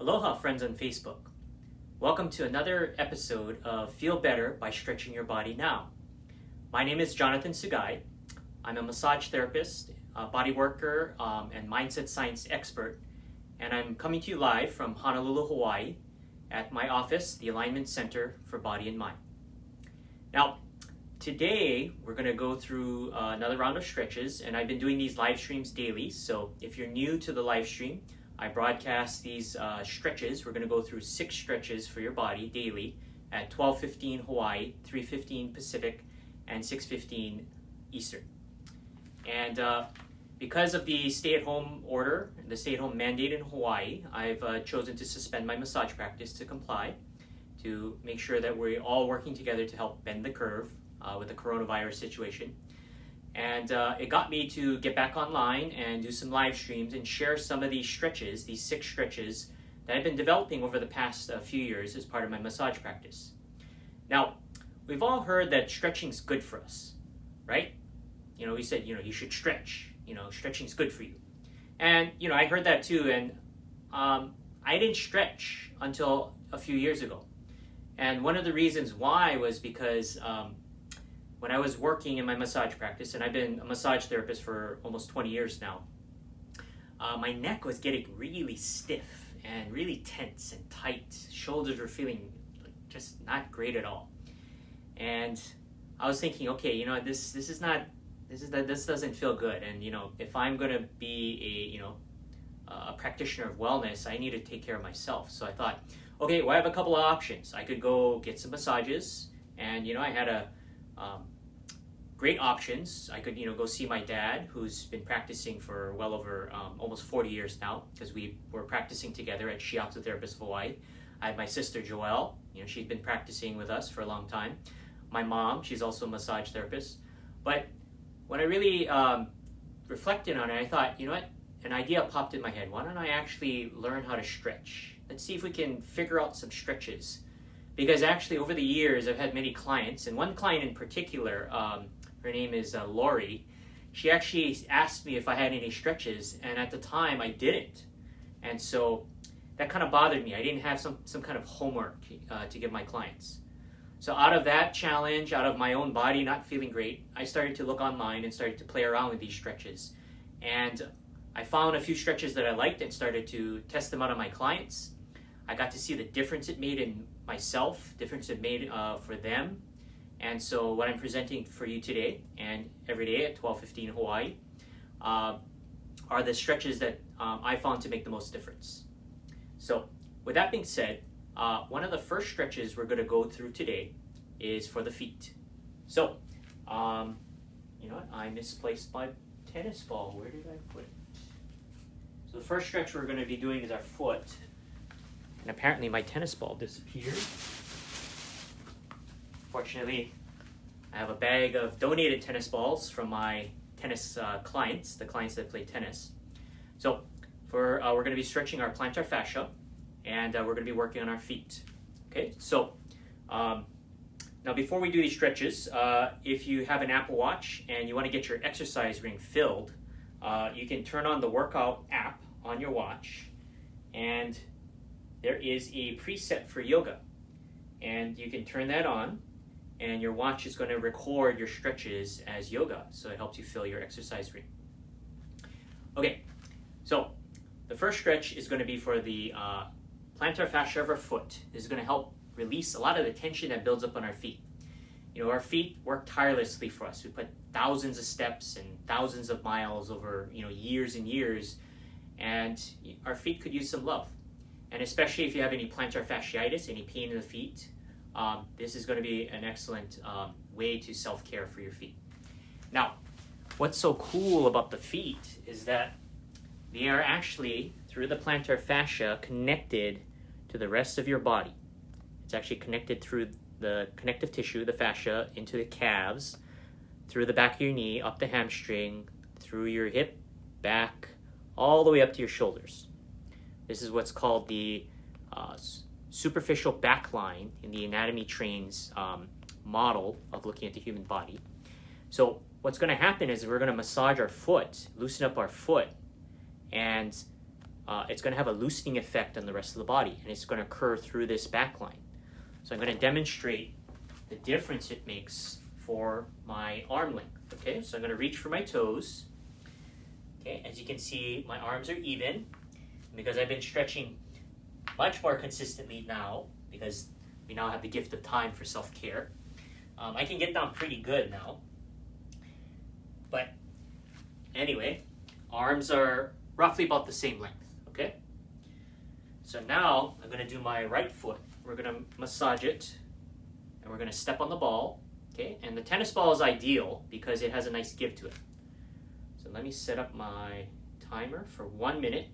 Aloha, friends on Facebook. Welcome to another episode of Feel Better by Stretching Your Body Now. My name is Jonathan Sugai. I'm a massage therapist, a body worker, and mindset science expert, and I'm coming to you live from Honolulu, Hawaii, at my office, the Alignment Center for Body and Mind. Now, today we're going to go through another round of stretches, and I've been doing these live streams daily, so if you're new to the live stream, I broadcast these stretches. We're going to go through 6 stretches for your body daily at 12:15 Hawaii, 3:15 Pacific, and 6:15 Eastern. And because of the stay-at-home order, the stay-at-home mandate in Hawaii, I've chosen to suspend my massage practice to comply, to make sure that we're all working together to help bend the curve with the coronavirus situation. And it got me to get back online and do some live streams and share some of these stretches, these 6 stretches that I've been developing over the past few years as part of my massage practice. Now, we've all heard that stretching's good for us, right? We said, you should stretch. Stretching's good for you. And, I heard that too, and I didn't stretch until a few years ago. And one of the reasons why was because when I was working in my massage practice, and I've been a massage therapist for almost 20 years now, my neck was getting really stiff and really tense and tight. Shoulders were feeling just not great at all. And I was thinking, okay, this doesn't feel good. And if I'm going to be a practitioner of wellness, I need to take care of myself. So I thought, okay, well, I have a couple of options. I could go get some massages, and I had great options. I could go see my dad, who's been practicing for well over almost 40 years now, because we were practicing together at Shiatsu Therapist of Hawaii. I had my sister Joelle, she's been practicing with us for a long time. My mom, she's also a massage therapist. But when I really reflected on it, I thought, an idea popped in my head. Why don't I actually learn how to stretch? Let's see if we can figure out some stretches. Because actually, over the years, I've had many clients, and one client in particular, her name is Lori. She actually asked me if I had any stretches, and at the time, I didn't. And so that kind of bothered me. I didn't have some kind of homework to give my clients. So out of that challenge, out of my own body not feeling great, I started to look online and started to play around with these stretches. And I found a few stretches that I liked and started to test them out on my clients. I got to see the difference it made in myself, difference it made for them. And so what I'm presenting for you today and every day at 12:15 Hawaii are the stretches that I found to make the most difference. So with that being said, one of the first stretches we're going to go through today is for the feet. So, I misplaced my tennis ball. Where did I put it? So the first stretch we're going to be doing is our foot. And apparently my tennis ball disappeared. Fortunately, I have a bag of donated tennis balls from my tennis clients, the clients that play tennis. So we're going to be stretching our plantar fascia, and we're going to be working on our feet. Okay, so now before we do these stretches, if you have an Apple Watch and you want to get your exercise ring filled, you can turn on the workout app on your watch, and there is a preset for yoga, and you can turn that on, and your watch is going to record your stretches as yoga, so it helps you fill your exercise ring. Okay, so the first stretch is going to be for the plantar fascia of our foot. This is going to help release a lot of the tension that builds up on our feet. Our feet work tirelessly for us. We put thousands of steps and thousands of miles over years and years, and our feet could use some love. And especially if you have any plantar fasciitis, any pain in the feet, this is going to be an excellent way to self-care for your feet. Now, what's so cool about the feet is that they are actually, through the plantar fascia, connected to the rest of your body. It's actually connected through the connective tissue, the fascia, into the calves, through the back of your knee, up the hamstring, through your hip, back, all the way up to your shoulders. This is what's called the superficial back line in the Anatomy Trains model of looking at the human body. So what's going to happen is we're going to massage our foot, loosen up our foot, and it's going to have a loosening effect on the rest of the body, and it's going to occur through this back line. So I'm going to demonstrate the difference it makes for my arm length. Okay, so I'm going to reach for my toes. Okay, as you can see, my arms are even because I've been stretching much more consistently now because we now have the gift of time for self-care. I can get down pretty good now. But anyway, arms are roughly about the same length, okay? So now I'm going to do my right foot. We're going to massage it, and we're going to step on the ball, okay? And the tennis ball is ideal because it has a nice give to it. So let me set up my timer for 1 minute.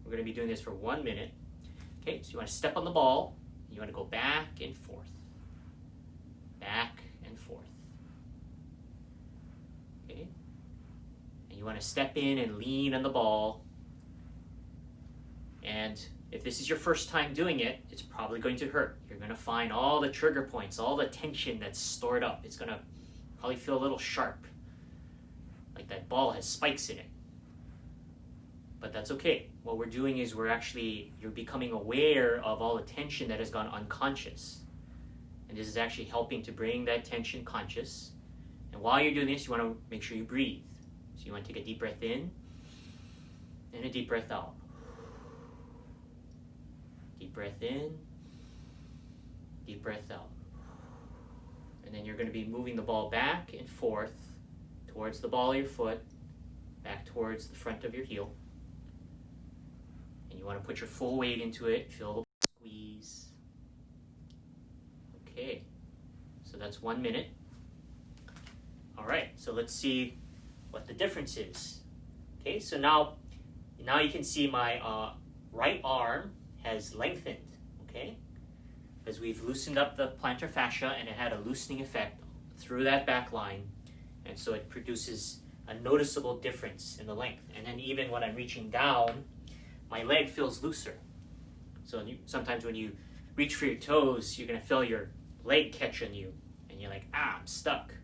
We're going to be doing this for 1 minute. Okay, so you want to step on the ball. You want to go back and forth. Back and forth. Okay? And you want to step in and lean on the ball. And if this is your first time doing it, it's probably going to hurt. You're going to find all the trigger points, all the tension that's stored up. It's going to probably feel a little sharp, like that ball has spikes in it. But that's okay. What we're doing is you're becoming aware of all the tension that has gone unconscious. And this is actually helping to bring that tension conscious. And while you're doing this, you want to make sure you breathe. So you want to take a deep breath in and a deep breath out. Deep breath in, deep breath out. And then you're going to be moving the ball back and forth towards the ball of your foot, back towards the front of your heel. And you want to put your full weight into it, feel the squeeze. Okay, so that's 1 minute. All right, so let's see what the difference is. Okay, so now you can see my right arm has lengthened, okay? Because we've loosened up the plantar fascia and it had a loosening effect through that back line. And so it produces a noticeable difference in the length. And then even when I'm reaching down, my leg feels looser. So sometimes when you reach for your toes, you're going to feel your leg catch on you. And you're like, I'm stuck.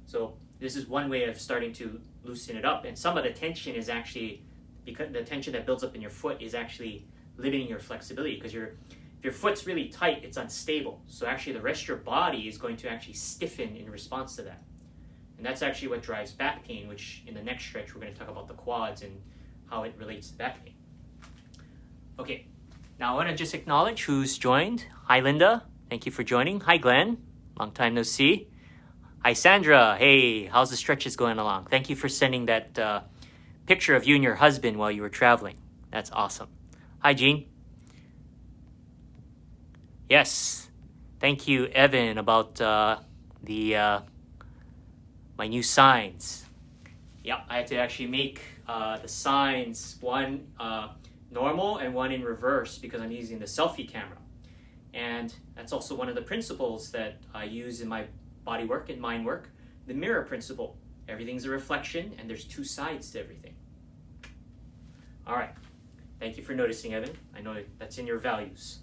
So this is one way of starting to loosen it up. And some of the tension is actually, because the tension that builds up in your foot is actually limiting your flexibility. Because if your foot's really tight, it's unstable. So actually the rest of your body is going to actually stiffen in response to that. And that's actually what drives back pain, which in the next stretch, we're going to talk about the quads and how it relates to back pain. Okay, now I want to just acknowledge who's joined. Hi, Linda. Thank you for joining. Hi, Glenn. Long time no see. Hi, Sandra. Hey, how's the stretches going along? Thank you for sending that picture of you and your husband while you were traveling. That's awesome. Hi, Jean. Yes. Thank you, Evan, about my new signs. Yeah, I had to actually make the signs, one normal and one in reverse because I'm using the selfie camera. And that's also one of the principles that I use in my body work and mind work, the mirror principle. Everything's a reflection and there's two sides to everything. All right. Thank you for noticing, Evan. I know that's in your values.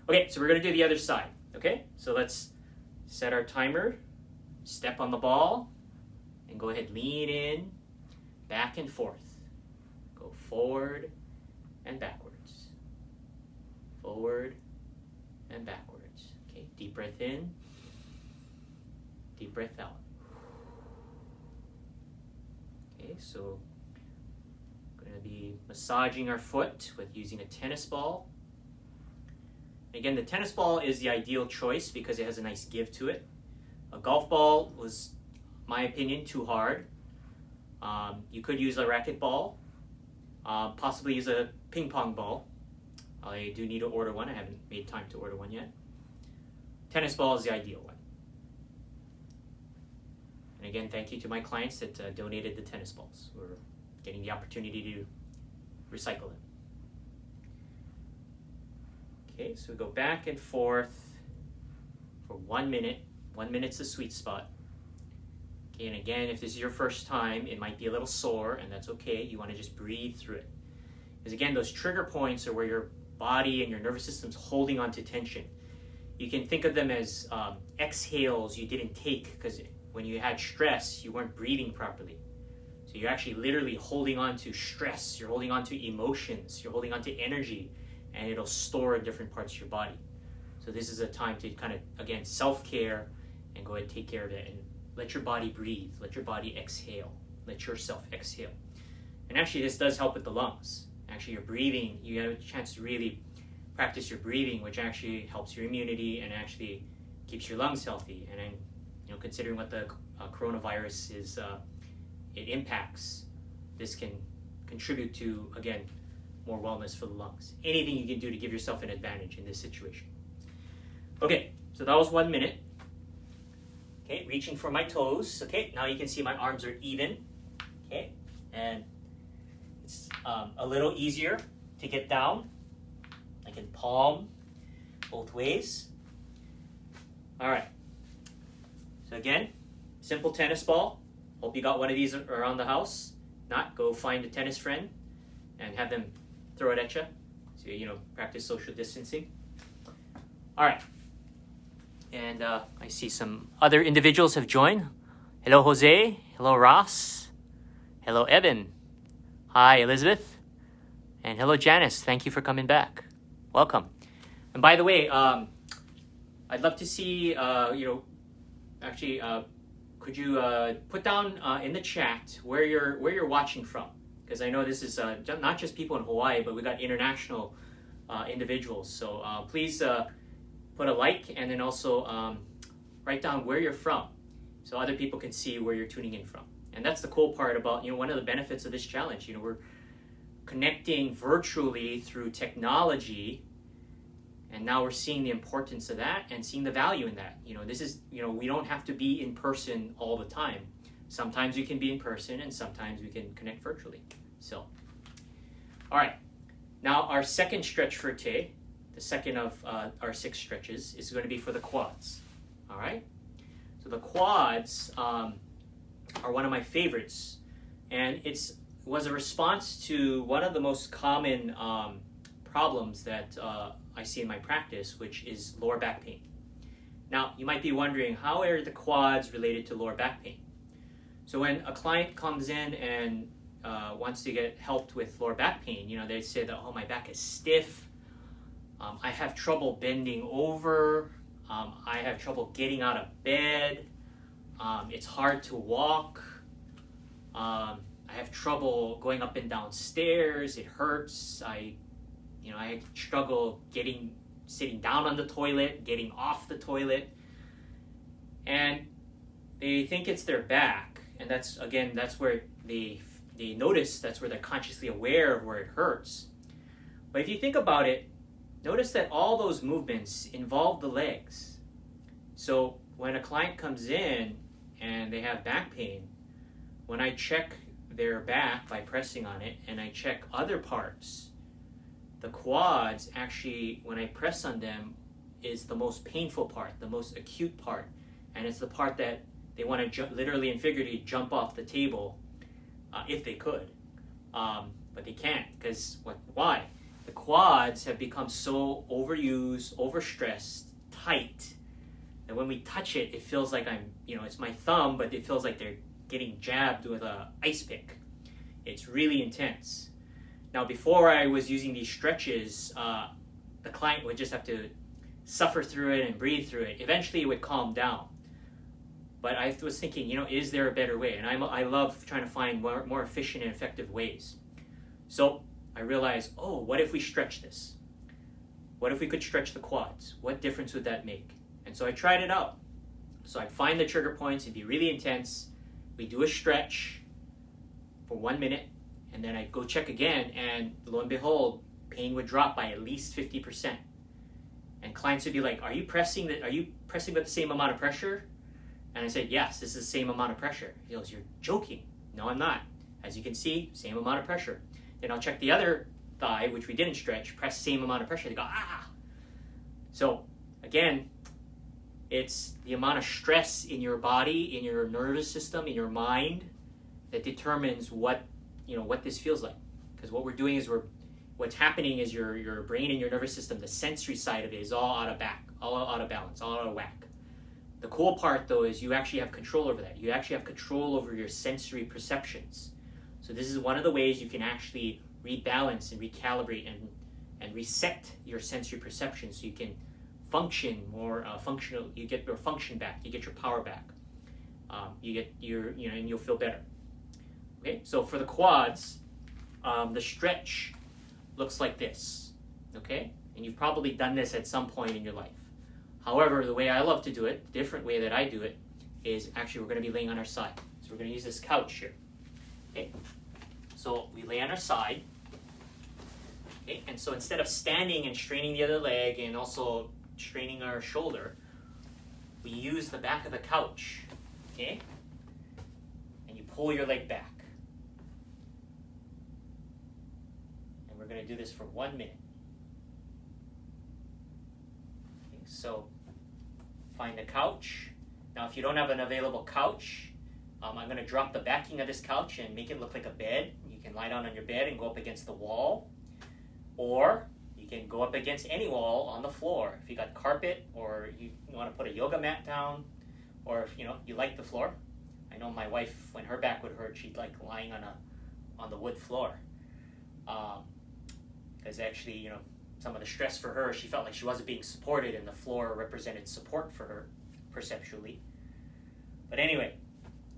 Okay, so we're going to do the other side. Okay, so let's set our timer, step on the ball, and go ahead, lean in, back and forth. Go forward and backwards. Forward and backwards. Okay, deep breath in, deep breath out. Okay, so we're going to be massaging our foot with using a tennis ball. Again, the tennis ball is the ideal choice because it has a nice give to it. A golf ball was, my opinion, too hard. You could use a racket ball, possibly use a ping pong ball. I do need to order one. I haven't made time to order one yet. Tennis ball is the ideal one. And again, thank you to my clients that donated the tennis balls. We're getting the opportunity to recycle them. Okay, so we go back and forth for 1 minute. 1 minute's the sweet spot. Okay, and again, if this is your first time, it might be a little sore, and that's okay. You want to just breathe through it. Because again, those trigger points are where your body and your nervous system's holding on to tension. You can think of them as exhales you didn't take because when you had stress, you weren't breathing properly. So So you're actually literally holding on to stress, you're holding on to emotions, you're holding on to energy, and it'll store in different parts of your body. So this is a time to kind of, again, self-care and go ahead and take care of it and let your body breathe, let your body exhale, let yourself exhale. And actually this does help with the lungs. Actually your breathing, you have a chance to really practice your breathing, which actually helps your immunity and actually keeps your lungs healthy. And then, considering what the coronavirus is, it impacts, this can contribute to, again, more wellness for the lungs. Anything you can do to give yourself an advantage in this situation. Okay, so that was 1 minute. Okay, reaching for my toes. Okay, now you can see my arms are even. Okay, and it's a little easier to get down. I can palm both ways. All right. So again, simple tennis ball. Hope you got one of these around the house. Not, go find a tennis friend and have them throw it at you. So, practice social distancing. All right. And I see some other individuals have joined. Hello, Jose. Hello, Ross. Hello, Evan. Hi, Elizabeth. And hello, Janice. Thank you for coming back. Welcome. And by the way, I'd love to see, could you put down in the chat where you're watching from? Because I know this is not just people in Hawaii, but we got international individuals. So please put a like and then also write down where you're from so other people can see where you're tuning in from. And that's the cool part about, one of the benefits of this challenge. We're connecting virtually through technology, and now we're seeing the importance of that and seeing the value in that. This is, we don't have to be in person all the time. Sometimes we can be in person and sometimes we can connect virtually. So, all right. Now our second stretch for today, the second of our 6 stretches, is going to be for the quads. All right. So the quads are one of my favorites, and was a response to one of the most common problems that I see in my practice, which is lower back pain. Now, you might be wondering, how are the quads related to lower back pain? So when a client comes in and wants to get helped with lower back pain, they say that, oh, my back is stiff. I have trouble bending over. I have trouble getting out of bed. It's hard to walk. I have trouble going up and down stairs. It hurts. I struggle sitting down on the toilet, getting off the toilet. And they think it's their back. And that's where they notice, that's where they're consciously aware of where it hurts. But if you think about it, notice that all those movements involve the legs. So when a client comes in and they have back pain, when I check their back by pressing on it and I check other parts, the quads actually, when I press on them, is the most painful part, the most acute part. And it's the part that they want to literally and figuratively jump off the table if they could. But they can't, because why? The quads have become so overused, overstressed, tight, that when we touch it, it feels like it's my thumb, but it feels like they're getting jabbed with an ice pick. It's really intense. Now, before I was using these stretches, the client would just have to suffer through it and breathe through it. Eventually, it would calm down. But I was thinking, is there a better way? And I love trying to find more efficient and effective ways. So I realized, what if we stretch this? What if we could stretch the quads? What difference would that make? And so I tried it out. So I'd find the trigger points. It'd be really intense. We'd do a stretch for 1 minute. And then I'd go check again, and lo and behold, pain would drop by at least 50%. And clients would be like, are you pressing with the same amount of pressure? And I said, yes, this is the same amount of pressure. He goes, you're joking. No, I'm not. As you can see, same amount of pressure. Then I'll check the other thigh, which we didn't stretch, press same amount of pressure. They go, ah! So again, it's the amount of stress in your body, in your nervous system, in your mind, that determines what this feels like. Because what we're doing is what's happening is your brain and your nervous system, the sensory side of it, is all out of balance, all out of whack. The cool part, though, is you actually have control over that. You actually have control over your sensory perceptions. So this is one of the ways you can actually rebalance and recalibrate and reset your sensory perception so you can function more functional. You get your function back, you get your power back, you get your, and you'll feel better. Okay, so for the quads, the stretch looks like this. Okay, and you've probably done this at some point in your life. However, the way I love to do it, the different way that I do it, is actually we're going to be laying on our side. So we're going to use this couch here. Okay, so we lay on our side. Okay, and so instead of standing and straining the other leg and also straining our shoulder, we use the back of the couch. Okay, and you pull your leg back. And we're going to do this for 1 minute. Okay, so find a couch. Now, if you don't have an available couch, I'm going to drop the backing of this couch and make it look like a bed. You can lie down on your bed and go up against the wall, or you can go up against any wall on the floor. If you got carpet, or you want to put a yoga mat down, or if you like the floor. I know my wife, when her back would hurt, she'd like lying on the wood floor, because actually, some of the stress for her, she felt like she wasn't being supported, and the floor represented support for her perceptually. But anyway,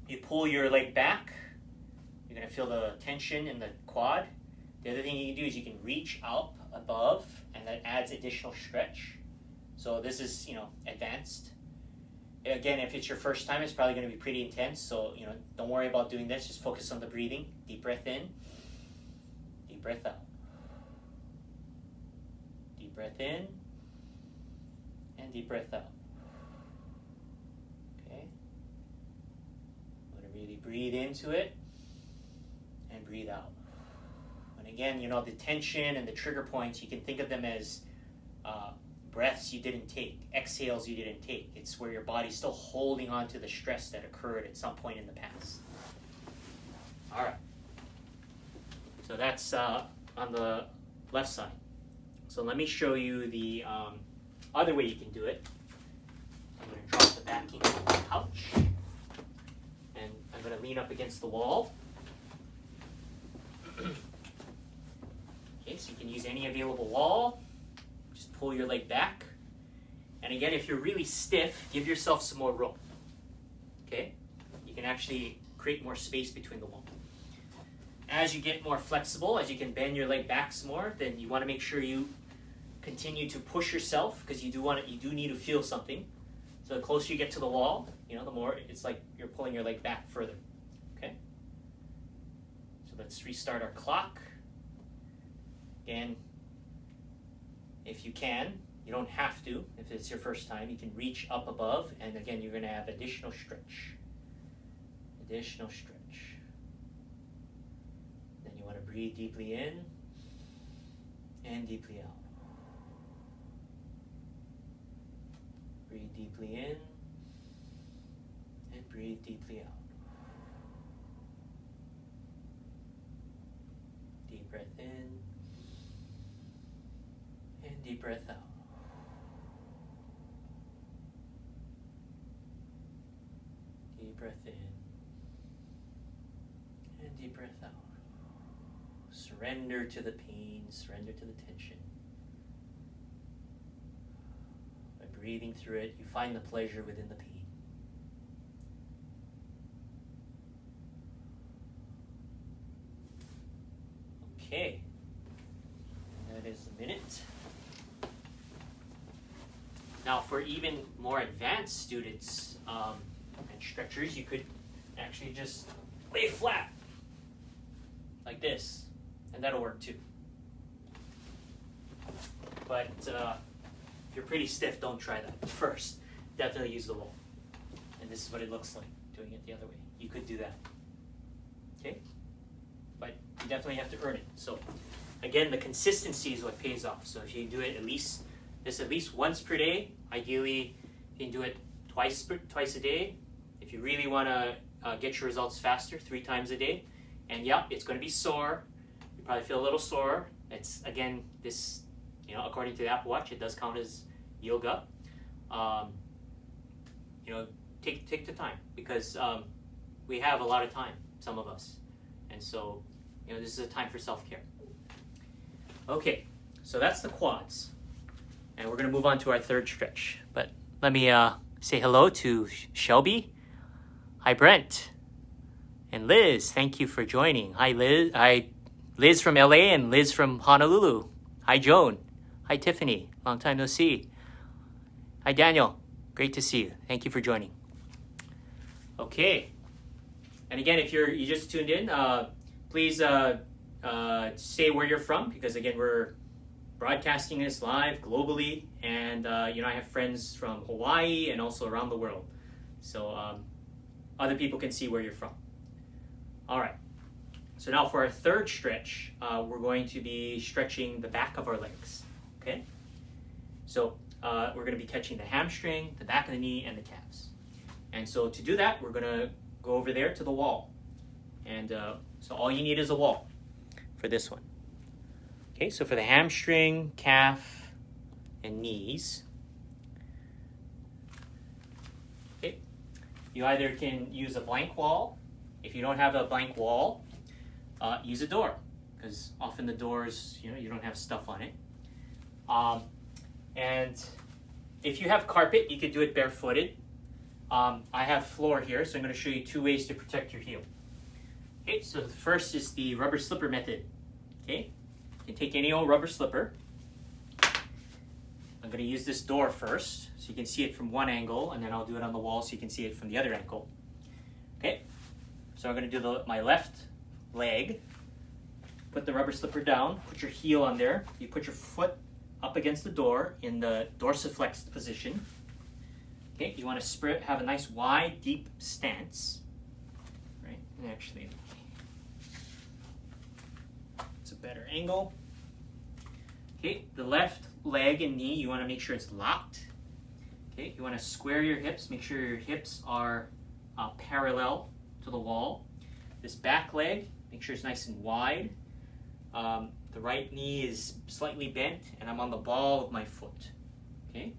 you pull your leg back, you're going to feel the tension in the quad. The other thing you can do is you can reach up above, and that adds additional stretch. So this is, advanced. Again, if it's your first time, it's probably going to be pretty intense. So, don't worry about doing this. Just focus on the breathing. Deep breath in, deep breath out. Deep breath in, and deep breath out. Okay? I'm going to really breathe into it and breathe out. And again, the tension and the trigger points, you can think of them as breaths you didn't take, exhales you didn't take. It's where your body's still holding on to the stress that occurred at some point in the past. All right. So that's on the left side. So let me show you the other way you can do it. I'm going to drop the backing of the couch, and I'm going to lean up against the wall. Okay, so you can use any available wall. Just pull your leg back. And again, if you're really stiff, give yourself some more room. Okay? You can actually create more space between the wall. As you get more flexible, as you can bend your leg back some more, then you want to make sure you continue to push yourself, because you do need to feel something. So the closer you get to the wall, the more it's like you're pulling your leg back further. Okay? So let's restart our clock. Again, if you can, you don't have to. If it's your first time, you can reach up above, and again, you're going to have additional stretch. Additional stretch. Then you want to breathe deeply in and deeply out. Breathe deeply in and breathe deeply out. Deep breath in and deep breath out. Deep breath in and deep breath out. Surrender to the pain, surrender to the tension. By breathing through it, you find the pleasure within the pain. Okay, that is a minute. Now, for even more advanced students and stretchers, you could actually just lay flat like this, and that'll work too. But if you're pretty stiff, don't try that first. Definitely use the wall. And this is what it looks like doing it the other way. You could do that. Okay? But you definitely have to earn it. So again, the consistency is what pays off. So if you do it at least once per day, ideally you can do it twice a day. If you really want to get your results faster, 3 times a day. And yeah, it's going to be sore. You probably feel a little sore. It's, again, this, according to the Apple Watch, it does count as yoga. Take the time, because we have a lot of time, some of us. And so, this is a time for self-care. Okay, so that's the quads. And we're going to move on to our third stretch. But let me say hello to Shelby. Hi, Brent. And Liz, thank you for joining. Hi, Liz. Hi, Liz from LA and Liz from Honolulu. Hi, Joan. Hi, Tiffany. Long time no see. Hi, Daniel. Great to see you. Thank you for joining. Okay. And again, if you just tuned in, please say where you're from, because again, we're broadcasting this live globally, and I have friends from Hawaii and also around the world, so other people can see where you're from. All right, so now for our third stretch, we're going to be stretching the back of our legs. Okay, so we're going to be catching the hamstring, the back of the knee, and the calves. And so to do that, we're going to go over there to the wall, and so all you need is a wall for this one. Okay, so for the hamstring, calf, and knees, okay, you either can use a blank wall. If you don't have a blank wall, use a door, because often the doors, you don't have stuff on it. And if you have carpet, you could do it barefooted. I have floor here, so I'm going to show you 2 ways to protect your heel. Okay, so the first is the rubber slipper method. Okay, you can take any old rubber slipper. I'm going to use this door first, so you can see it from one angle, and then I'll do it on the wall so you can see it from the other angle. Okay, so I'm going to do my left leg. Put the rubber slipper down, put your heel on there. You put your foot up against the door in the dorsiflexed position. Okay, you want to have a nice wide, deep stance. Right, and actually, it's a better angle. Okay, the left leg and knee, you want to make sure it's locked. Okay, you want to square your hips, make sure your hips are parallel to the wall. This back leg, make sure it's nice and wide. The right knee is slightly bent, and I'm on the ball of my foot. Okay,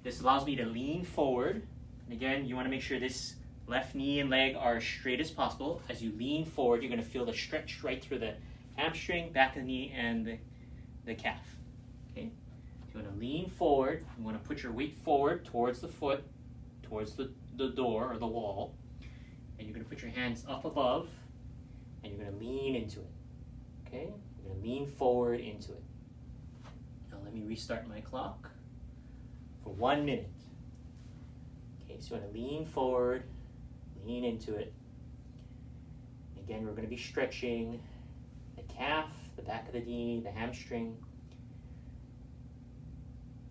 this allows me to lean forward. And again, you want to make sure this left knee and leg are as straight as possible. As you lean forward, you're going to feel the stretch right through the hamstring, back of the knee, and the calf. Okay, so you want to lean forward. You want to put your weight forward towards the foot, towards the door or the wall, and you're going to put your hands up above, and you're going to lean into it. Okay, you're going to lean forward into it. Now let me restart my clock for 1 minute. Okay, so you want to lean forward, lean into it. Again, we're going to be stretching the calf, the back of the knee, the hamstring,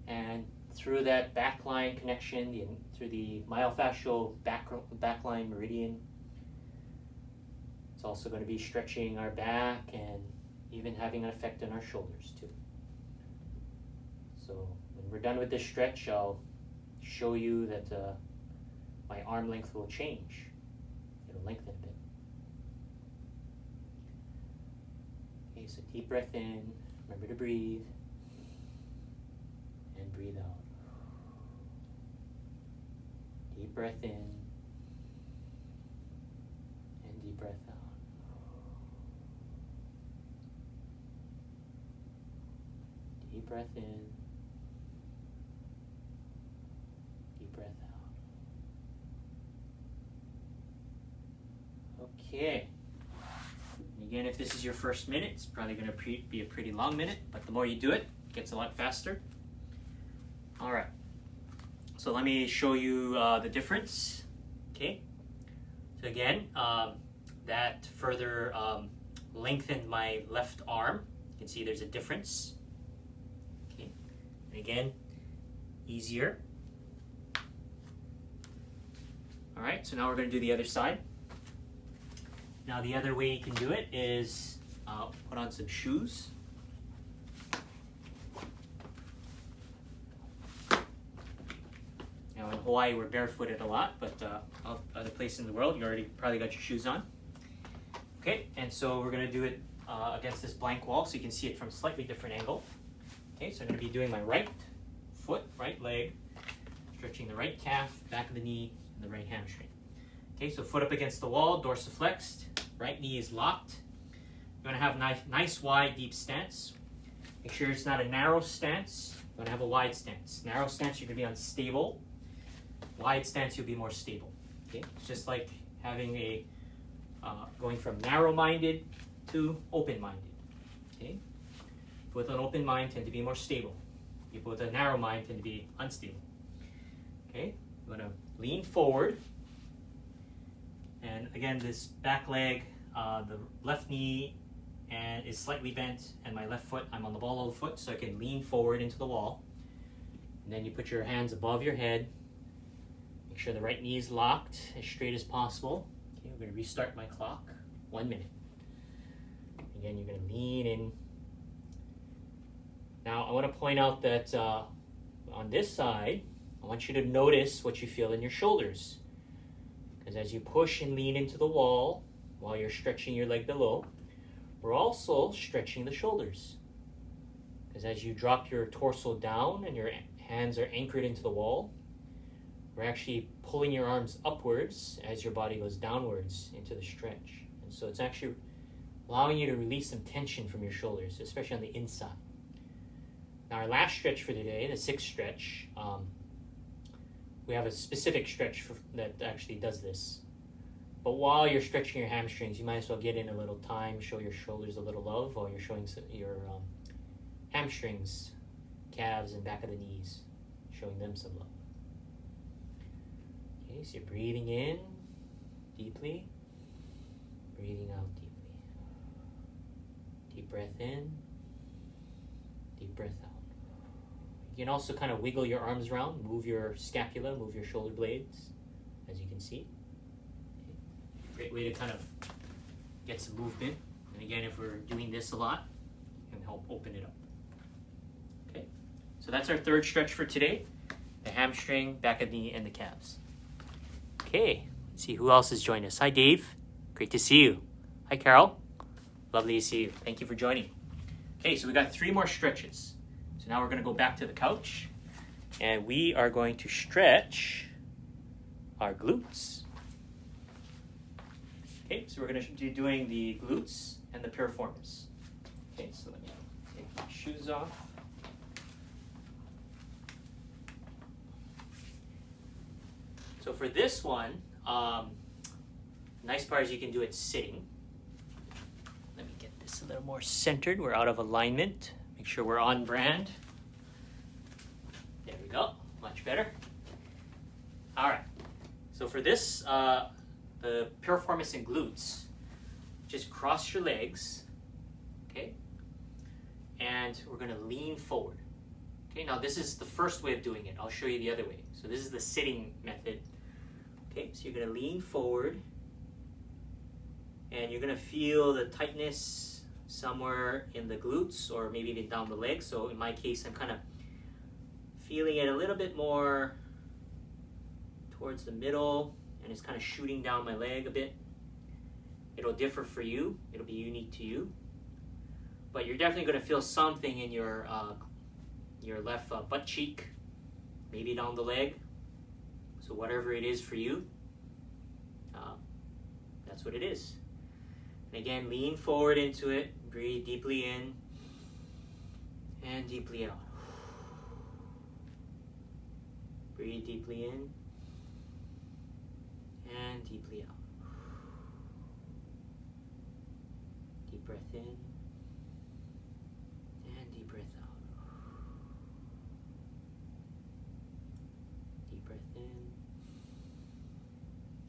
and through that backline connection, through the myofascial backline meridian. It's also going to be stretching our back and even having an effect on our shoulders too. So when we're done with this stretch, I'll show you that my arm length will change. It'll lengthen a bit. Okay, so deep breath in, remember to breathe, and breathe out. Deep breath in, and deep breath out. Deep breath in, deep breath out. Okay. And again, if this is your first minute, it's probably going to be a pretty long minute, but the more you do it, it gets a lot faster. All right. So let me show you the difference. Okay. So again, that further lengthened my left arm. You can see there's a difference. Okay. And again, easier. All right. So now we're going to do the other side. Now the other way you can do it is put on some shoes. Now in Hawaii we're barefooted a lot, but other places in the world you already probably got your shoes on. Okay, and so we're going to do it against this blank wall so you can see it from a slightly different angle. Okay, so I'm going to be doing my right foot, right leg, stretching the right calf, back of the knee, and the right hamstring. Okay, so foot up against the wall, dorsiflexed, Right knee is locked. You want to have nice wide, deep stance. Make sure it's not a narrow stance. You want to have a wide stance. Narrow stance, you're going to be unstable. Wide stance, you'll be more stable. Okay? It's just like having a going from narrow-minded to open-minded. Okay? People with an open mind tend to be more stable. People with a narrow mind tend to be unstable. Okay? You want to lean forward. And again, this back leg, the left knee and is slightly bent, and my left foot, I'm on the ball of the foot, so I can lean forward into the wall. And then you put your hands above your head. Make sure the right knee is locked as straight as possible. Okay, I'm going to restart my clock. 1 minute. Again, you're going to lean in. Now, I want to point out that on this side, I want you to notice what you feel in your shoulders. Because as you push and lean into the wall while you're stretching your leg below, we're also stretching the shoulders. Because as you drop your torso down and your hands are anchored into the wall, we're actually pulling your arms upwards as your body goes downwards into the stretch. And so it's actually allowing you to release some tension from your shoulders, especially on the inside. Now our last stretch for today, the sixth stretch, we have a specific stretch that actually does this. But while you're stretching your hamstrings, you might as well get in a little time, show your shoulders a little love while you're showing your hamstrings, calves, and back of the knees, showing them some love. Okay, so you're breathing in deeply, breathing out deeply. Deep breath in, deep breath out. You can also kind of wiggle your arms around, move your scapula, move your shoulder blades, as you can see. Okay. Great way to kind of get some movement. And again, if we're doing this a lot, it can help open it up. Okay, so that's our third stretch for today. The hamstring, back of the knee, and the calves. Okay, let's see who else has joined us. Hi, Dave. Great to see you. Hi, Carol. Lovely to see you. Thank you for joining. Okay, so we got 3 more stretches. So now we're going to go back to the couch, and we are going to stretch our glutes. Okay, so we're going to be doing the glutes and the piriformis. Okay, so let me take my shoes off. So for this one, nice part is you can do it sitting. Let me get this a little more centered. We're out of alignment. Make sure we're on brand. There we go. Much better. All right. So for this, the piriformis and glutes, just cross your legs, okay? And we're going to lean forward. Okay, now this is the first way of doing it. I'll show you the other way. So this is the sitting method. Okay, so you're going to lean forward, and you're going to feel the tightness somewhere in the glutes or maybe even down the legs. So in my case, I'm kind of feeling it a little bit more towards the middle, and it's kind of shooting down my leg a bit. It'll differ for you. It'll be unique to you. But you're definitely going to feel something in your left butt cheek, maybe down the leg. So whatever it is for you, that's what it is. And again, lean forward into it. Breathe deeply in and deeply out. Breathe deeply in and deeply out. Deep breath in and deep breath out. Deep breath in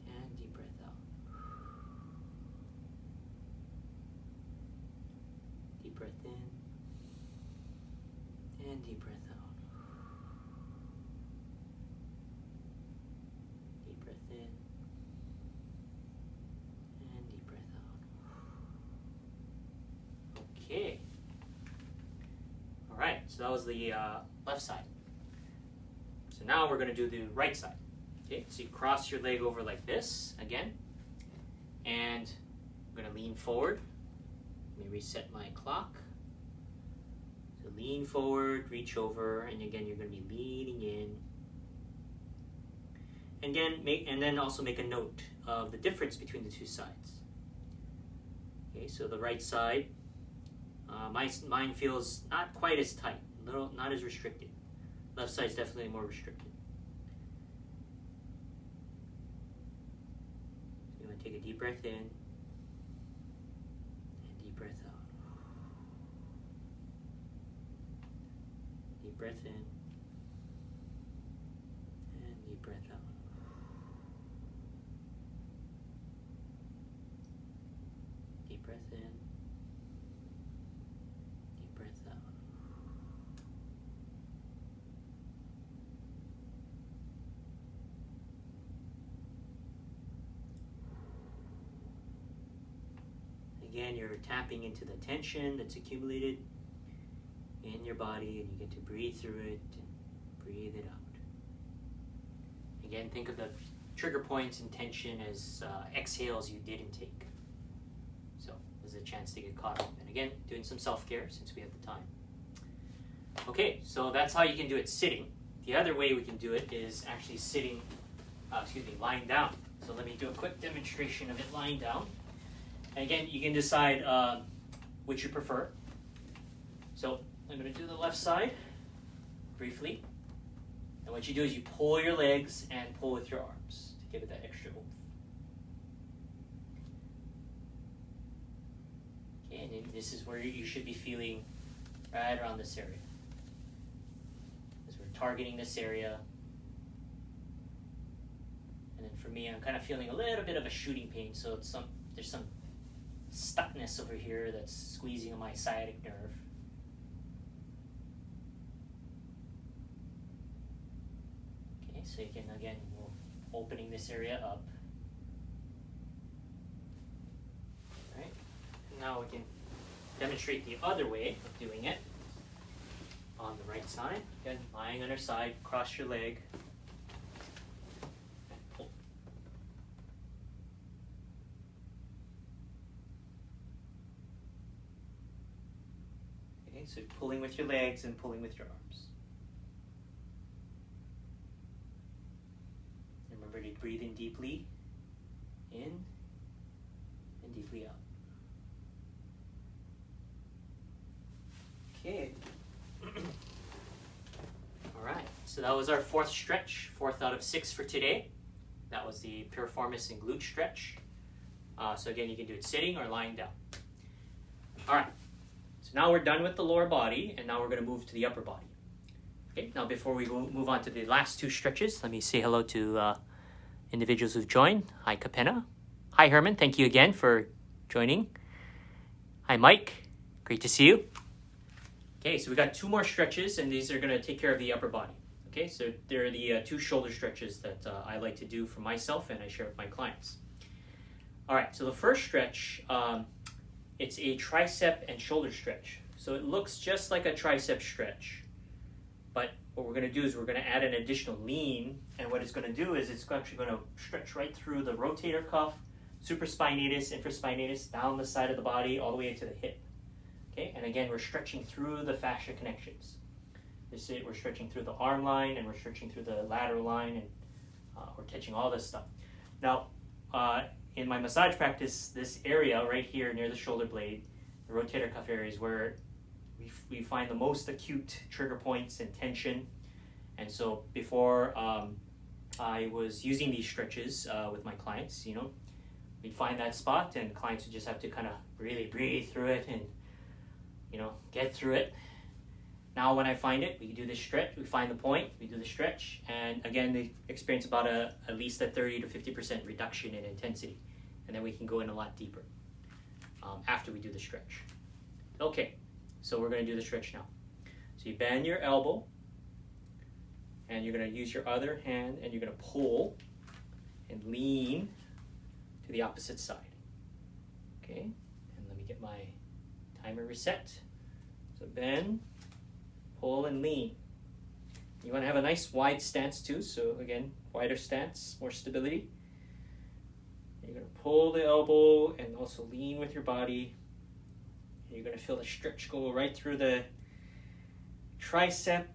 and deep breath out. Deep breath in and deep breath out. Deep breath in and deep breath out. Okay. All right, so that was the left side. So now we're going to do the right side. Okay, so you cross your leg over like this again, and I'm going to lean forward. Let me reset my clock. So lean forward, reach over, and again you're going to be leaning in. And again, and then also make a note of the difference between the two sides. Okay, so the right side, mine feels not quite as tight, not as restricted. Left side's definitely more restricted. So you want to take a deep breath in and deep breath out. Deep breath in and deep breath out. Deep breath in, deep breath out. Again, you're tapping into the tension that's accumulated in your body, and you get to breathe through it and breathe it out. Again, think of the trigger points and tension as exhales you didn't take. So there's a chance to get caught up. And again, doing some self-care since we have the time. Okay, so that's how you can do it sitting. The other way we can do it is actually lying down. So let me do a quick demonstration of it lying down. And again, you can decide which you prefer. So I'm going to do the left side briefly. And what you do is you pull your legs and pull with your arms to give it that extra oomph. Okay, and then this is where you should be feeling right around this area. As we're targeting this area. And then for me, I'm kind of feeling a little bit of a shooting pain, so there's some stuckness over here that's squeezing on my sciatic nerve. Okay, so you can, again, we're opening this area up. All right, and now we can demonstrate the other way of doing it. On the right side, again, lying on your side, cross your leg. Pull. Okay, so pulling with your legs and pulling with your arms. Remember to breathe in deeply, in, and deeply out. Okay. All right, so that was our fourth stretch, 4th out of 6 for today. That was the piriformis and glute stretch. So again, you can do it sitting or lying down. All right, so now we're done with the lower body, and now we're going to move to the upper body. Okay, now before we move on to the last 2 stretches, let me say hello to individuals who've joined. Hi, Capenna. Hi, Herman. Thank you again for joining. Hi, Mike. Great to see you. Okay, so we got 2 more stretches, and these are going to take care of the upper body. Okay, so they're the 2 shoulder stretches that I like to do for myself and I share with my clients. All right, so the first stretch, it's a tricep and shoulder stretch. So it looks just like a tricep stretch, but what we're going to do is we're going to add an additional lean, and what it's going to do is it's actually going to stretch right through the rotator cuff, supraspinatus, infraspinatus, down the side of the body, all the way to the hip. Okay, and again, we're stretching through the fascia connections. We're stretching through the arm line, and we're stretching through the lateral line, and we're touching all this stuff. Now, in my massage practice, this area right here near the shoulder blade, the rotator cuff area, is where we find the most acute trigger points and tension. And so before I was using these stretches with my clients, we'd find that spot, and clients would just have to kind of really breathe through it and get through it. Now when I find it, we do this stretch, we find the point, we do the stretch, and again, they experience about at least a 30 to 50% reduction in intensity. And then we can go in a lot deeper after we do the stretch. Okay, so we're going to do the stretch now. So you bend your elbow, and you're going to use your other hand, and you're going to pull and lean to the opposite side. Okay, and let me get my timer reset. So bend, pull, and lean. You want to have a nice wide stance too, so again, wider stance, more stability. You're going to pull the elbow and also lean with your body. And you're going to feel the stretch go right through the tricep.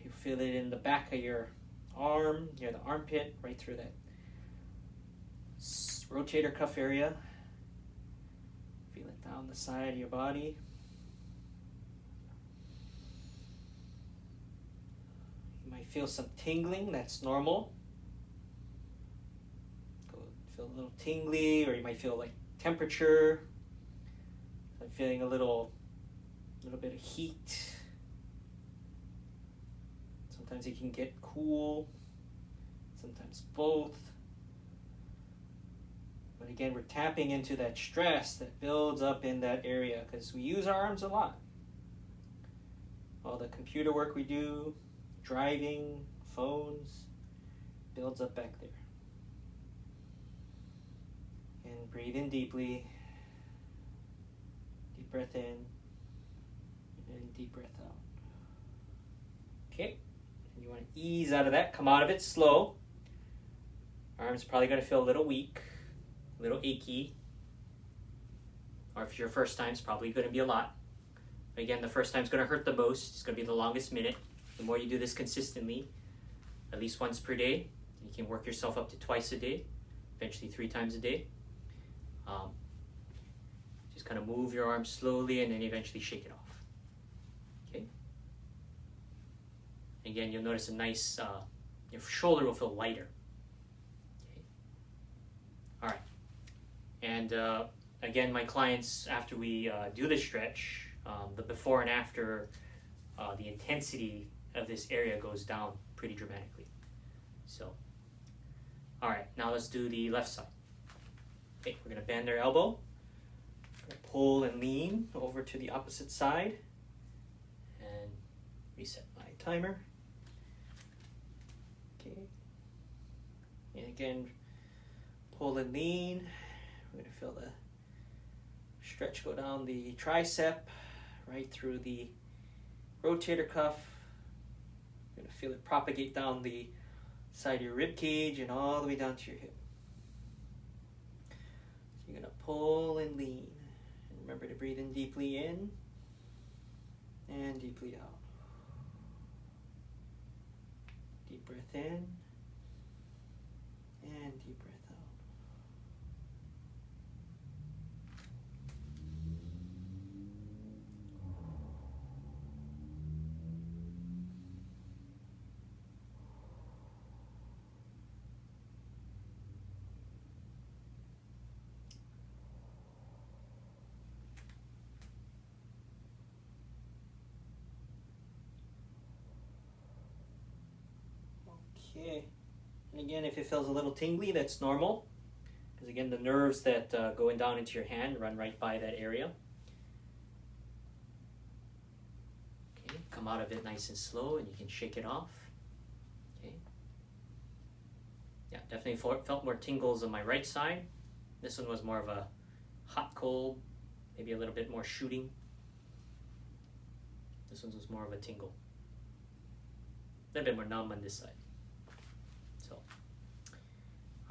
You feel it in the back of your arm, near the armpit, right through that rotator cuff area. Feel it down down the side of your body. You might feel some tingling, that's normal. Feel a little tingly, or you might feel like temperature. I'm feeling a little bit of heat. Sometimes it can get cool, sometimes both. But again, we're tapping into that stress that builds up in that area because we use our arms a lot. All the computer work we do, driving, phones, builds up back there. And breathe in deeply. Deep breath in and deep breath out. Okay, and you want to ease out of that, come out of it slow. Arms probably going to feel a little weak, a little achy. Or if it's your first time, it's probably going to be a lot. But again, the first time is going to hurt the most. It's going to be the longest minute. The more you do this consistently, at least once per day, you can work yourself up to twice a day, eventually 3 times a day. Just kind of move your arms slowly and then eventually shake it off. Okay. Again, you'll notice a nice, your shoulder will feel lighter. Okay. All right. And again, my clients, after we do the stretch, the before and after, the intensity of this area goes down pretty dramatically. So, all right, now let's do the left side. Okay, we're going to bend our elbow, pull and lean over to the opposite side, and reset my timer. Okay, and again, pull and lean. We're going to feel the stretch go down the tricep, right through the rotator cuff. You're going to feel it propagate down the side of your rib cage and all the way down to your hip. So you're going to pull and lean. And remember to breathe in deeply in and deeply out. Deep breath in and deep breath out. Okay, and again, if it feels a little tingly, that's normal. Because again, the nerves that go down into your hand run right by that area. Okay, come out of it nice and slow, and you can shake it off. Okay. Yeah, definitely felt more tingles on my right side. This one was more of a hot, cold, maybe a little bit more shooting. This one was more of a tingle. A little bit more numb on this side.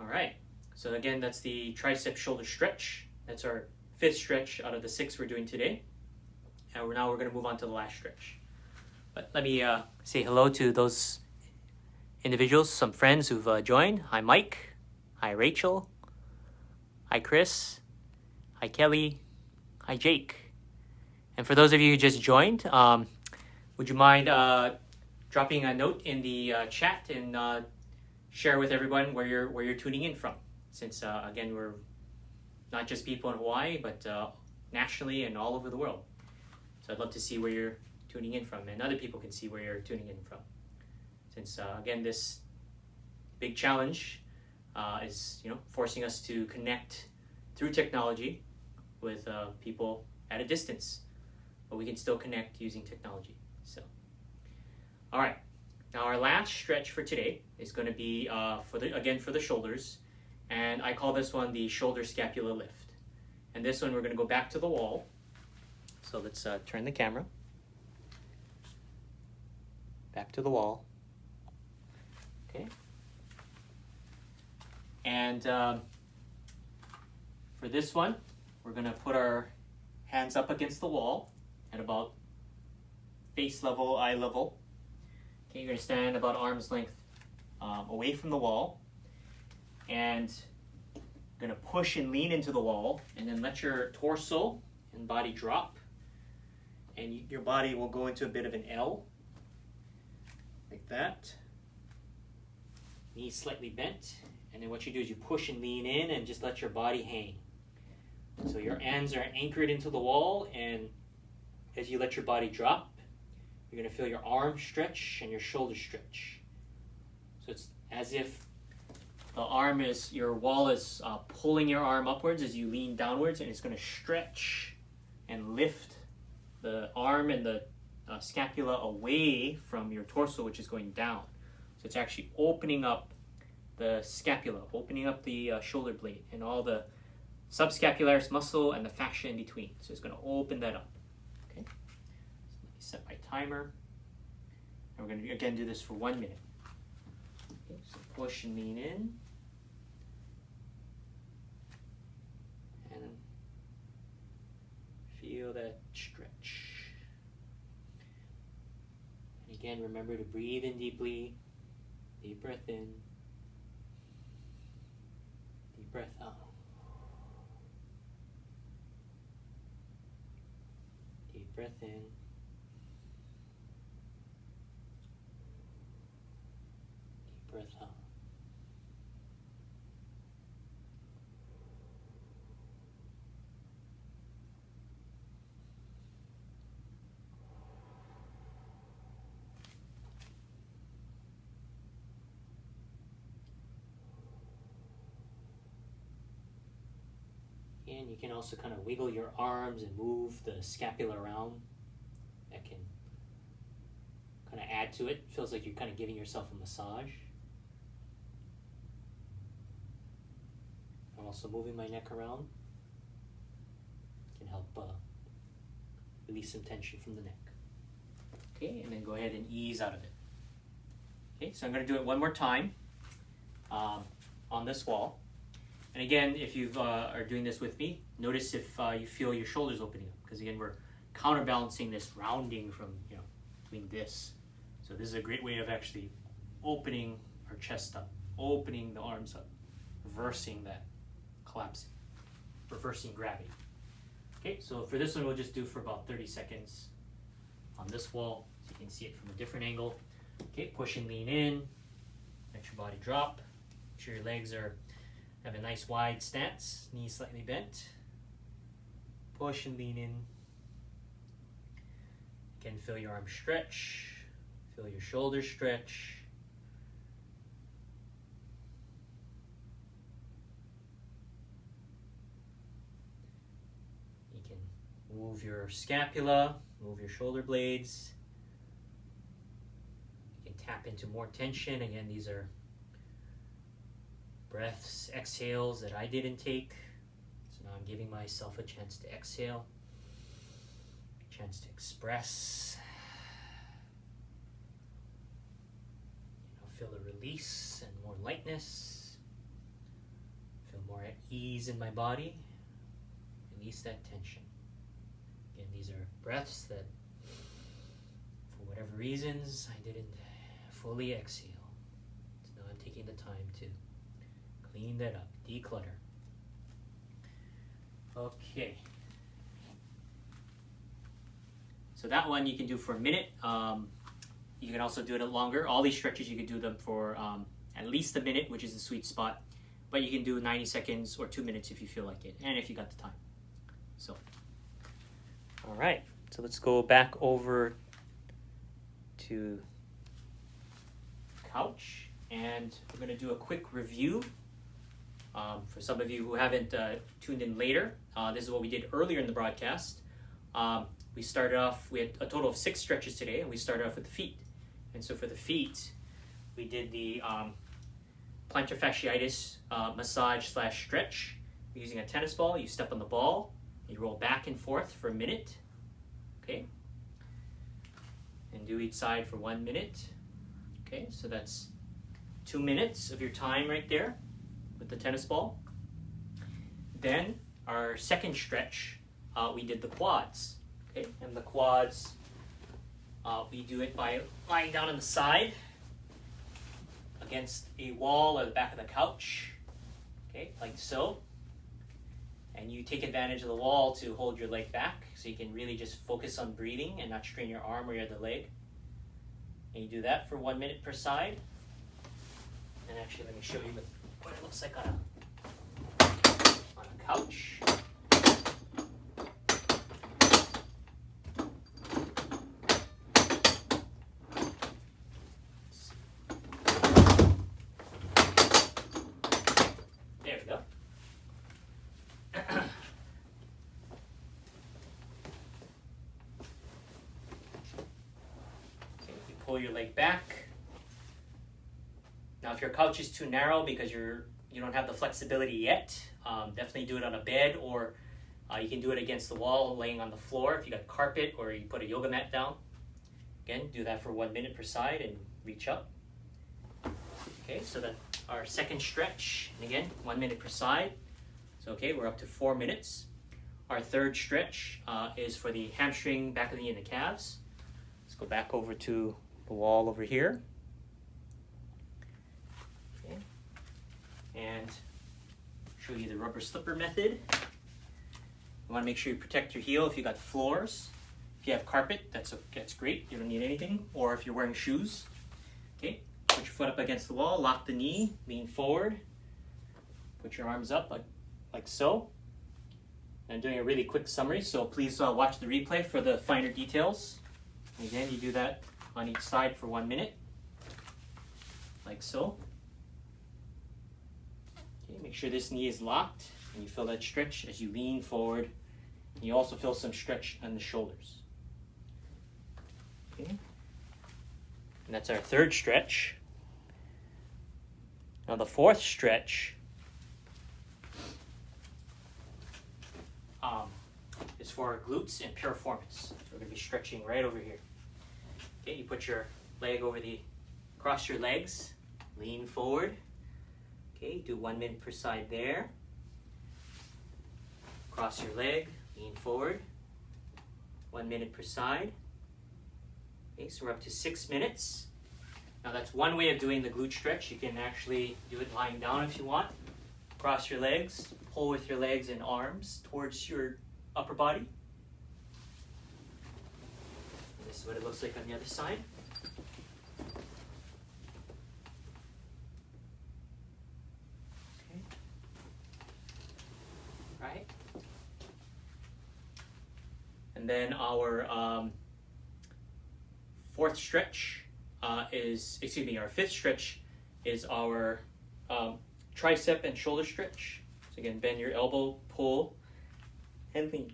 All right, so again, that's the tricep shoulder stretch. That's our 5th stretch out of the 6 we're doing today. And now we're going to move on to the last stretch. But let me say hello to those individuals, some friends who've joined. Hi, Mike. Hi, Rachel. Hi, Chris. Hi, Kelly. Hi, Jake. And for those of you who just joined, would you mind dropping a note in the chat and share with everyone where you're tuning in from, since again, we're not just people in Hawaii, but nationally and all over the world. So I'd love to see where you're tuning in from, and other people can see where you're tuning in from, since again, this big challenge is forcing us to connect through technology with people at a distance, but we can still connect using technology. So, all right. Now our last stretch for today is going to be for the shoulders, and I call this one the shoulder scapula lift. And this one we're going to go back to the wall. So let's turn the camera back to the wall. Okay. And for this one, we're going to put our hands up against the wall at about face level, eye level. Okay, you're going to stand about arm's length away from the wall, and you're going to push and lean into the wall, and then let your torso and body drop. And your body will go into a bit of an L, like that. Knees slightly bent. And then what you do is you push and lean in and just let your body hang. So your hands are anchored into the wall, and as you let your body drop, you're going to feel your arm stretch and your shoulder stretch. So it's as if your wall is pulling your arm upwards as you lean downwards, and it's going to stretch and lift the arm and the scapula away from your torso, which is going down. So it's actually opening up the scapula, opening up the shoulder blade and all the subscapularis muscle and the fascia in between. So it's going to open that up. Okay. So let me set my timer. And we're going to again do this for 1 minute. Okay, so push and lean in. And feel that stretch. And again, remember to breathe in deeply. Deep breath in. Deep breath out. Deep breath in. Deep breath out. And you can also kind of wiggle your arms and move the scapula around. That can kind of add to it. Feels like you're kind of giving yourself a massage. I'm also moving my neck around. Can help release some tension from the neck. Okay, and then go ahead and ease out of it. Okay, so I'm going to do it one more time on this wall. And again, if you are doing this with me, notice if you feel your shoulders opening up, because again, we're counterbalancing this rounding from doing this. So this is a great way of actually opening our chest up, opening the arms up, reversing that collapsing, reversing gravity. Okay, so for this one, we'll just do for about 30 seconds on this wall, so you can see it from a different angle. Okay, push and lean in, let your body drop, make sure your legs have a nice wide stance, knees slightly bent. Push and lean in. Again, feel your arm stretch, feel your shoulders stretch. You can move your scapula, move your shoulder blades. You can tap into more tension. Again, these are breaths, exhales that I didn't take. So now I'm giving myself a chance to exhale, a chance to express. Feel the release and more lightness. Feel more at ease in my body. Release that tension. Again, these are breaths that, for whatever reasons, I didn't fully exhale. So now I'm taking the time to clean that up, declutter. Okay. So that one you can do for a minute. You can also do it longer. All these stretches you can do them for at least a minute, which is the sweet spot. But you can do 90 seconds or 2 minutes if you feel like it, and if you got the time. So, all right. So let's go back over to couch, and we're going to do a quick review. For some of you who haven't tuned in later, this is what we did earlier in the broadcast. We started off, we had a total of 6 stretches today, and we started off with the feet. And so for the feet, we did the plantar fasciitis massage / stretch. We're using a tennis ball. You step on the ball, you roll back and forth for a minute, okay? And do each side for 1 minute. Okay, so that's 2 minutes of your time right there with the tennis ball. Then our second stretch, we did the quads. Okay, and the quads, we do it by lying down on the side against a wall or the back of the couch. Okay, like so. and you take advantage of the wall to hold your leg back, so you can really just focus on breathing and not strain your arm or your other leg. And you do that for 1 minute per side. And actually, let me show you what it looks like on a couch. There we go. Pull your leg back. Now, if your couch is too narrow because you don't have the flexibility yet, definitely do it on a bed, or you can do it against the wall, laying on the floor if you got carpet, or you put a yoga mat down. Again, do that for 1 minute per side and reach up. Okay, so that our second stretch, and again, 1 minute per side. So okay, we're up to 4 minutes. Our third stretch is for the hamstring, back of the knee, and the calves. Let's go back over to the wall over here. Okay. And show you the rubber slipper method. You want to make sure you protect your heel if you got floors. If you have carpet, that's great. You don't need anything. Or if you're wearing shoes. Okay. Put your foot up against the wall, lock the knee, lean forward. Put your arms up like so. I'm doing a really quick summary, so please watch the replay for the finer details. And again, you do that on each side for 1 minute, like so. Okay, make sure this knee is locked, and you feel that stretch as you lean forward. And you also feel some stretch on the shoulders. Okay, and that's our third stretch. Now the fourth stretch is for our glutes and piriformis. We're going to be stretching right over here. Okay, you put your leg across your legs, lean forward. Okay, do 1 minute per side there. Cross your leg, lean forward. 1 minute per side. Okay, so we're up to 6 minutes. Now that's one way of doing the glute stretch. You can actually do it lying down if you want. Cross your legs, pull with your legs and arms towards your upper body. And this is what it looks like on the other side. Okay. Right. And then our our fifth stretch is our tricep and shoulder stretch. So again, bend your elbow, pull, and lean.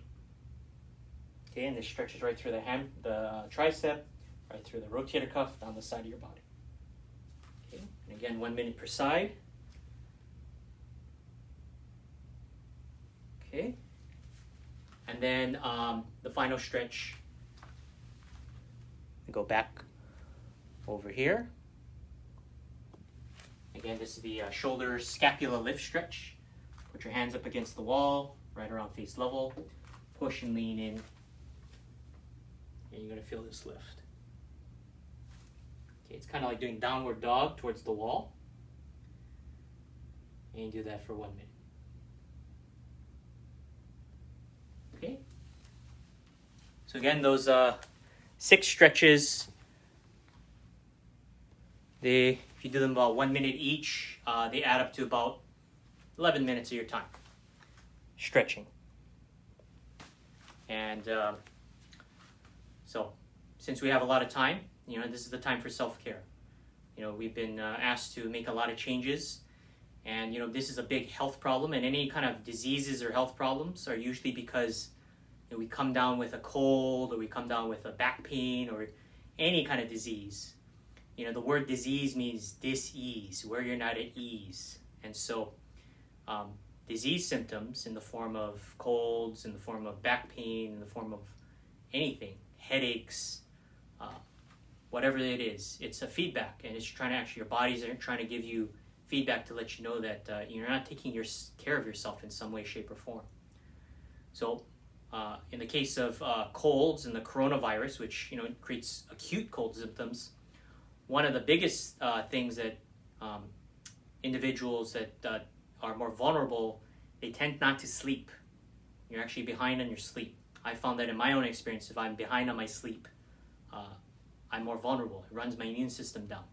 Okay, and this stretches right through the tricep, right through the rotator cuff, down the side of your body. Okay, and again, 1 minute per side. Okay, and then the final stretch. We go back over here. Again, this is the shoulder scapula lift stretch. Put your hands up against the wall, right around face level. Push and lean in. And you're going to feel this lift. Okay, it's kind of like doing downward dog towards the wall. And you do that for 1 minute. Okay. So again, those 6 stretches, if you do them about 1 minute each, they add up to about 11 minutes of your time stretching. And so since we have a lot of time, this is the time for self-care. We've been asked to make a lot of changes, and this is a big health problem, and any kind of diseases or health problems are usually because we come down with a cold, or we come down with a back pain, or any kind of disease. The word disease means dis-ease, where you're not at ease. And so disease symptoms in the form of colds, in the form of back pain, in the form of anything, headaches, whatever it is, it's a feedback, and it's your bodies are trying to give you feedback to let you know that you're not taking care of yourself in some way, shape, or form. So in the case of colds and the coronavirus, which creates acute cold symptoms, one of the biggest things that individuals that are more vulnerable, they tend not to sleep you're actually behind on your sleep. I found that in my own experience, if I'm behind on my sleep, I'm more vulnerable. It runs my immune system down.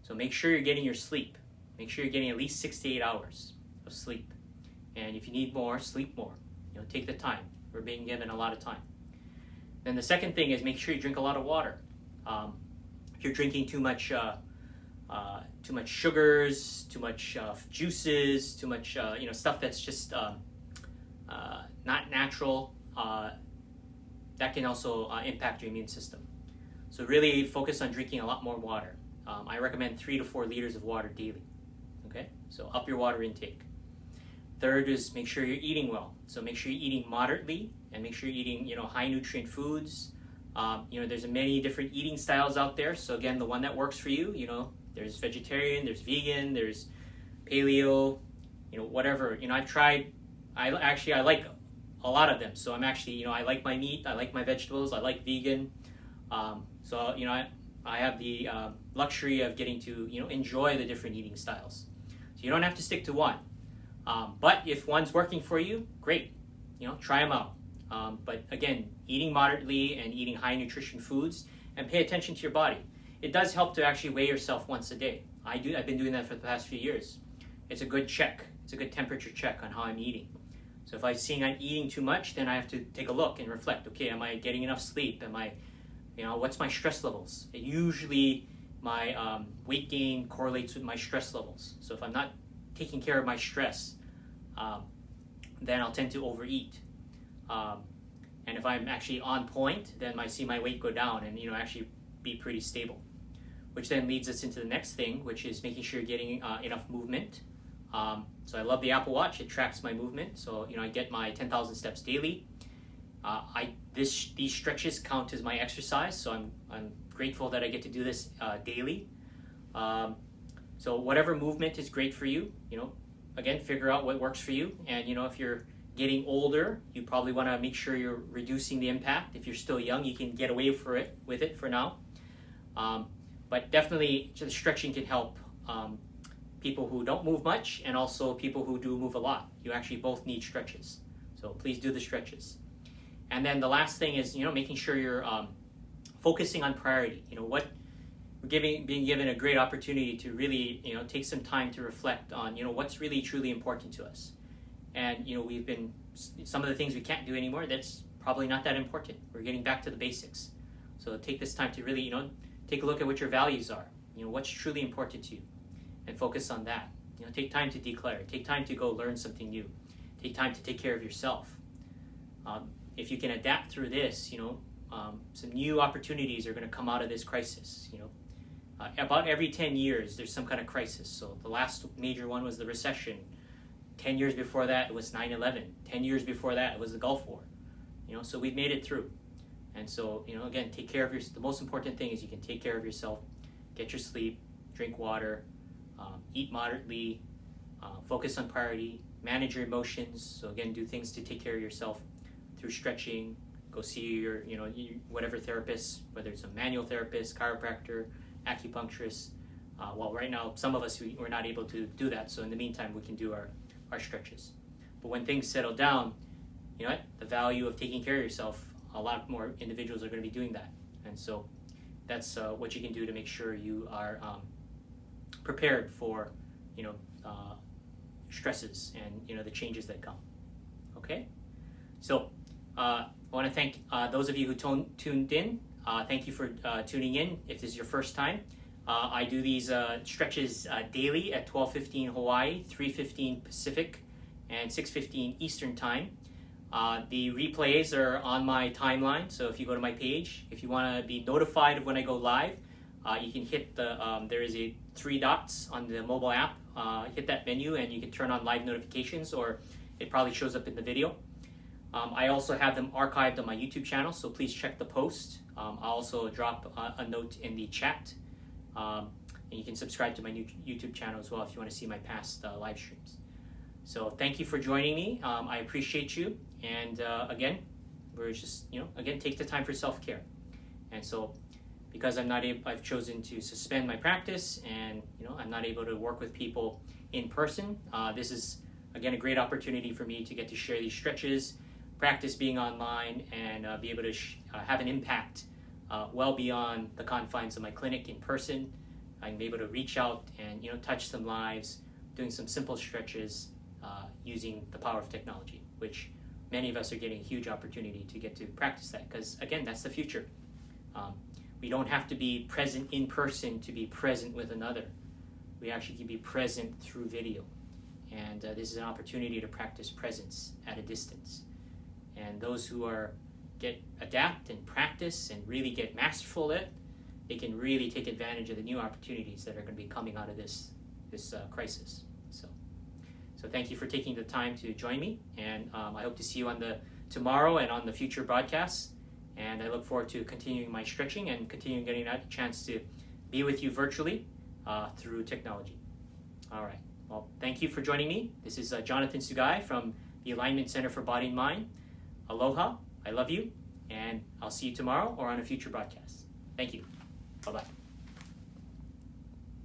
So make sure you're getting your sleep. Make sure you're getting at least 6 to 8 hours of sleep. And if you need more, sleep more. Take the time. We're being given a lot of time. Then the second thing is make sure you drink a lot of water. If you're drinking too much sugars, too much juices, too much stuff that's just not natural, that can also impact your immune system. So really focus on drinking a lot more water. I recommend 3 to 4 liters of water daily. Okay, so up your water intake. Third is make sure you're eating well. So make sure you're eating moderately, and make sure you're eating high nutrient foods. There's many different eating styles out there. So again, the one that works for you. There's vegetarian, there's vegan, there's paleo. Whatever. I've tried. I like a lot of them. So I'm actually I like my meat. I like my vegetables. I like vegan. I have the luxury of getting to enjoy the different eating styles. So you don't have to stick to one. But if one's working for you, great. Try them out. But again, eating moderately and eating high nutrition foods, and pay attention to your body. It does help to actually weigh yourself once a day. I've been doing that for the past few years. It's a good check. It's a good temperature check on how I'm eating. So if I'm seeing I'm eating too much, then I have to take a look and reflect. Okay, am I getting enough sleep? Am I, what's my stress levels? Usually my weight gain correlates with my stress levels. So if I'm not taking care of my stress, then I'll tend to overeat. And if I'm actually on point, then I see my weight go down and actually be pretty stable. Which then leads us into the next thing, which is making sure you're getting enough movement. So I love the Apple Watch. It tracks my movement. So I get my 10,000 steps daily. These stretches count as my exercise. So I'm grateful that I get to do this daily. So whatever movement is great for you. Again, figure out what works for you. And if you're getting older, you probably want to make sure you're reducing the impact. If you're still young, you can get away with it for now. But definitely, the stretching can help people who don't move much and also people who do move a lot. You actually both need stretches. So please do the stretches. And then the last thing is, making sure you're focusing on priority. We're being given a great opportunity to really, take some time to reflect on, what's really truly important to us. And, some of the things we can't do anymore, that's probably not that important. We're getting back to the basics. So take this time to really, take a look at what your values are. What's truly important to you, and focus on that. Take time to declare. Take time to go learn something new. Take time to take care of yourself. If you can adapt through this, some new opportunities are going to come out of this crisis. About every 10 years, there's some kind of crisis. So the last major one was the recession. 10 years before that, it was 9/11. 10 years before that, it was the Gulf War. So we've made it through. And so, again, take care of the most important thing is you can take care of yourself, get your sleep, drink water, eat moderately, focus on priority, manage your emotions. So again, do things to take care of yourself through stretching, go see your, whatever therapist, whether it's a manual therapist, chiropractor, acupuncturist. Well, right now, some of us, we're not able to do that. So in the meantime, we can do our stretches. But when things settle down, the value of taking care of yourself, a lot more individuals are going to be doing that. And so that's what you can do to make sure you are prepared for, stresses and, the changes that come. Okay? So I want to thank those of you who tuned in. Thank you for tuning in. If this is your first time, I do these stretches daily at 12:15 Hawaii, 3:15 Pacific, and 6:15 Eastern Time. The replays are on my timeline, so if you go to my page, if you want to be notified of when I go live, you can hit there is 3 dots on the mobile app. Hit that menu and you can turn on live notifications, or it probably shows up in the video. I also have them archived on my YouTube channel, so please check the post. I'll also drop a note in the chat. And you can subscribe to my new YouTube channel as well if you want to see my past live streams. So thank you for joining me. I appreciate you. And again, we're just, again, take the time for self-care. And so because I've chosen to suspend my practice and, I'm not able to work with people in person, this is, again, a great opportunity for me to get to share these stretches practice being online and be able to have an impact well beyond the confines of my clinic in person. I'm able to reach out and touch some lives, doing some simple stretches using the power of technology, which many of us are getting a huge opportunity to get to practice that, because again, that's the future. We don't have to be present in person to be present with another. We actually can be present through video. And this is an opportunity to practice presence at a distance. And those who adapt and practice and really get masterful at it, they can really take advantage of the new opportunities that are going to be coming out of this crisis. So thank you for taking the time to join me, and I hope to see you tomorrow and on the future broadcasts. And I look forward to continuing my stretching and continuing getting a chance to be with you virtually through technology. All right. Well, thank you for joining me. This is Jonathan Sugai from the Alignment Center for Body and Mind. Aloha. I love you, and I'll see you tomorrow or on a future broadcast. Thank you. Bye-bye.